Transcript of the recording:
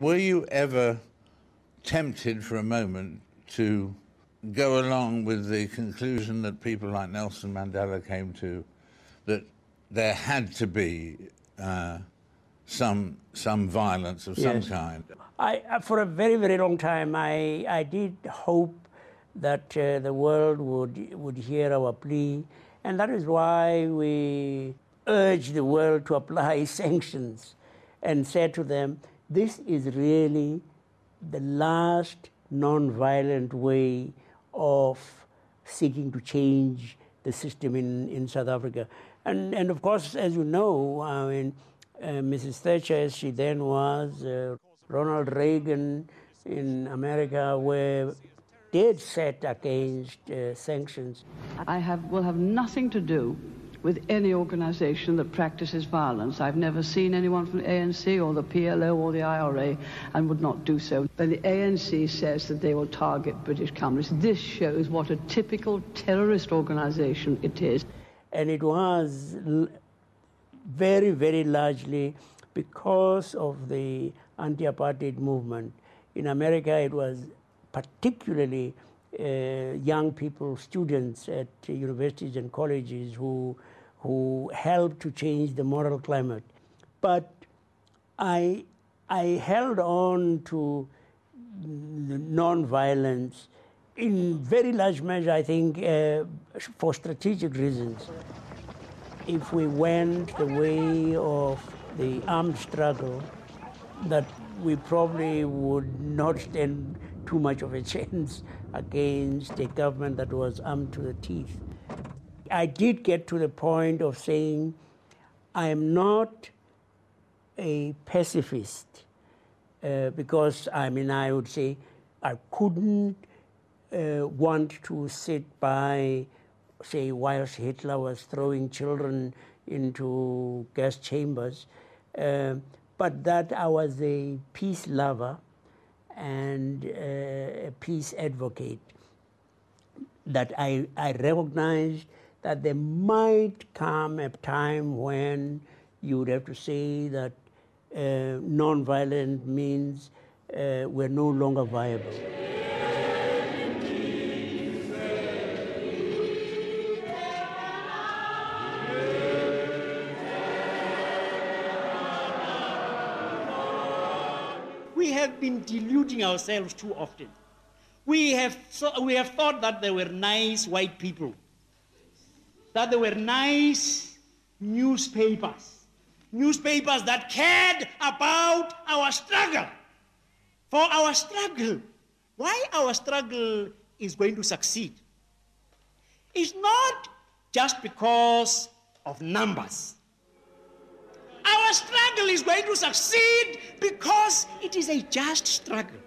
Were you ever tempted for a moment to go along with the conclusion that people like Nelson Mandela came to, that there had to be some violence of some kind? For a very, very long time, I did hope that the world would hear our plea, and that is why we urged the world to apply sanctions and said to them, this is really the last non-violent way of seeking to change the system in South Africa. And of course, as you know, I mean, Mrs. Thatcher, as she then was, Ronald Reagan in America were dead set against sanctions. Will have nothing to do with any organization that practices violence. I've never seen anyone from the ANC or the PLO or the IRA, and would not do so. But the ANC says that they will target British companies. This shows what a typical terrorist organization it is. And it was very, very largely because of the anti-apartheid movement. In America, it was particularly young people, students at universities and colleges who helped to change the moral climate. But I held on to non-violence in very large measure, I think, for strategic reasons. If we went the way of the armed struggle, that we probably would not stand too much of a chance against a government that was armed to the teeth. I did get to the point of saying, I am not a pacifist, because, I mean, I would say I couldn't want to sit by, say, whilst Hitler was throwing children into gas chambers, but that I was a peace lover and a peace advocate, that I recognized that there might come a time when you would have to say that non-violent means we're no longer viable. We have been deluding ourselves too often. We have thought that there were nice white people, that there were nice newspapers that cared about our struggle. For our struggle, why our struggle is going to succeed, is not just because of numbers. Our struggle is going to succeed because it is a just struggle.